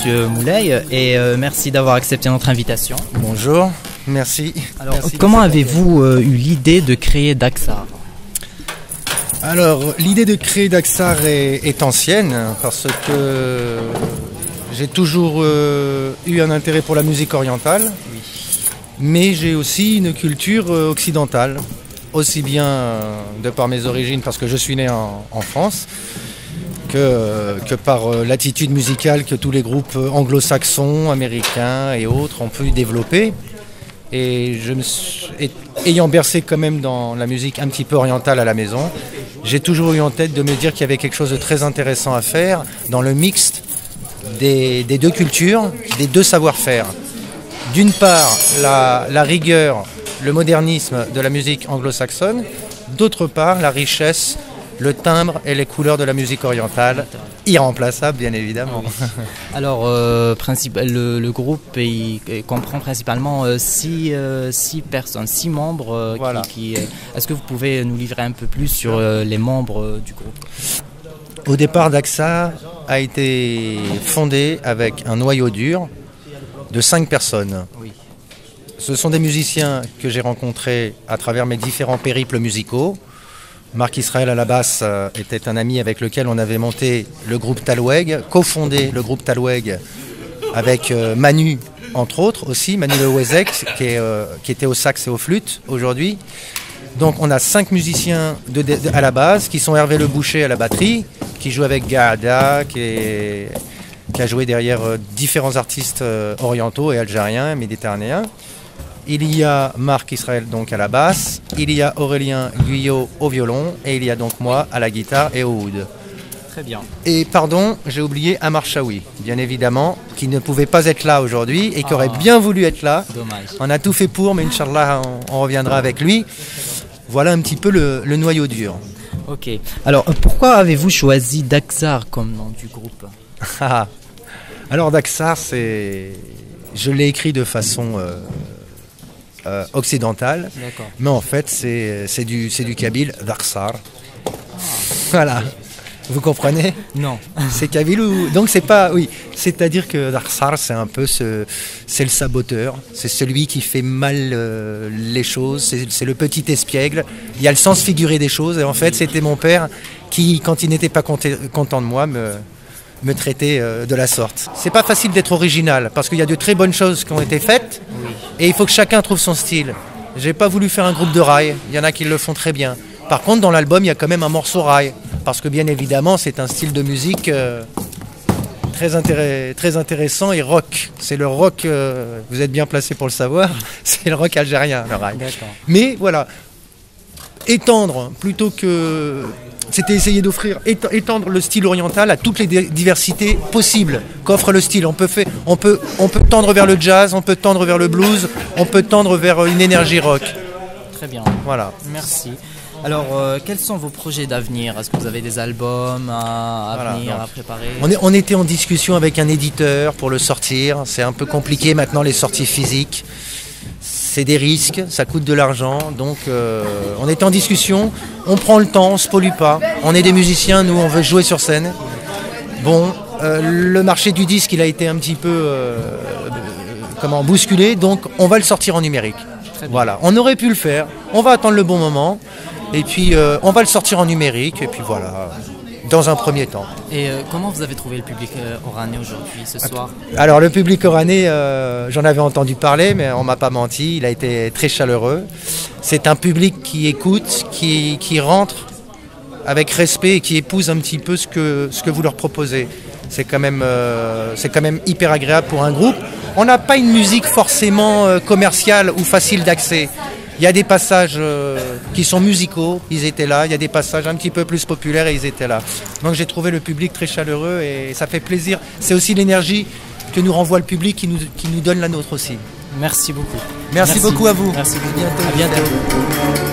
Monsieur Moulay, et merci d'avoir accepté notre invitation. Bonjour, merci. Alors, Merci comment avez-vous eu l'idée de créer Daxar? Alors, l'idée de créer Daxar est ancienne parce que j'ai toujours eu un intérêt pour la musique orientale, mais j'ai aussi une culture occidentale, aussi bien de par mes origines parce que je suis né en France, que par l'attitude musicale que tous les groupes anglo-saxons, américains et autres ont pu développer. Et ayant bercé quand même dans la musique un petit peu orientale à la maison, j'ai toujours eu en tête de me dire qu'il y avait quelque chose de très intéressant à faire dans le mixte des deux cultures, des deux savoir-faire. D'une part, la rigueur, le modernisme de la musique anglo-saxonne, d'autre part, la richesse, le timbre et les couleurs de la musique orientale, irremplaçable bien évidemment. Oui. Alors, le groupe il comprend principalement 6 personnes, 6 membres. Voilà. Est-ce que vous pouvez nous livrer un peu plus sur les membres du groupe? Au départ, Daxar a été fondé avec un noyau dur de 5 personnes. Oui. Ce sont des musiciens que j'ai rencontrés à travers mes différents périples musicaux. Marc Israël à la basse était un ami avec lequel on avait monté le groupe Talweg, cofondé le groupe Talweg avec Manu, entre autres aussi, Manu Le Wezek, qui était au sax et au flûte aujourd'hui. Donc on a 5 musiciens à la base, qui sont Hervé Le Boucher à la batterie, qui joue avec Gaada, qui a joué derrière différents artistes orientaux et algériens, méditerranéens. Il y a Marc Israël donc à la basse, il y a Aurélien Guyot au violon et il y a donc moi à la guitare et au oud. Très bien. Et pardon, j'ai oublié Amar Chaoui, bien évidemment, qui ne pouvait pas être là aujourd'hui et qui aurait bien voulu être là. Dommage. On a tout fait pour, mais Inch'Allah, on reviendra avec lui. Voilà un petit peu le noyau dur. Ok. Alors, pourquoi avez-vous choisi Daxar comme nom du groupe? Alors Daxar, je l'ai écrit de façon occidentale, mais en fait c'est du kabyle, Daxar. Voilà, vous comprenez? Non. C'est kabyle donc c'est pas, oui, c'est-à-dire que Daxar c'est un peu c'est le saboteur, c'est celui qui fait mal les choses, c'est le petit espiègle. Il y a le sens figuré des choses et en fait c'était mon père qui, quand il n'était pas content de moi, me traiter de la sorte. C'est pas facile d'être original parce qu'il y a de très bonnes choses qui ont été faites et il faut que chacun trouve son style. J'ai pas voulu faire un groupe de rail, il y en a qui le font très bien. Par contre, dans l'album, il y a quand même un morceau rail parce que bien évidemment, c'est un style de musique très intéressant et rock. C'est le rock, vous êtes bien placé pour le savoir, c'est le rock algérien, le rail. Mais voilà, étendre plutôt que... C'était essayer d'offrir, étendre le style oriental à toutes les diversités possibles qu'offre le style. On peut tendre vers le jazz, on peut tendre vers le blues, on peut tendre vers une énergie rock. Très bien. Voilà. Merci. Alors, quels sont vos projets d'avenir? Est-ce que vous avez des albums à venir, à préparer? On était en discussion avec un éditeur pour le sortir. C'est un peu compliqué maintenant les sorties physiques. C'est des risques, ça coûte de l'argent, donc on est en discussion, on prend le temps, on ne se pollue pas. On est des musiciens, nous on veut jouer sur scène. Bon, le marché du disque il a été un petit peu bousculé, donc on va le sortir en numérique. Voilà, on aurait pu le faire, on va attendre le bon moment, et puis on va le sortir en numérique, et puis voilà, dans un premier temps. Et comment vous avez trouvé le public oranais aujourd'hui, ce soir? Alors le public oranais, j'en avais entendu parler, mais on m'a pas menti, il a été très chaleureux. C'est un public qui écoute, qui rentre avec respect et qui épouse un petit peu ce que vous leur proposez. C'est quand même hyper agréable pour un groupe. On n'a pas une musique forcément commerciale ou facile d'accès. Il y a des passages qui sont musicaux, ils étaient là. Il y a des passages un petit peu plus populaires et ils étaient là. Donc j'ai trouvé le public très chaleureux et ça fait plaisir. C'est aussi l'énergie que nous renvoie le public qui nous donne la nôtre aussi. Merci beaucoup. Merci beaucoup à vous. Merci beaucoup. À bientôt. À bientôt.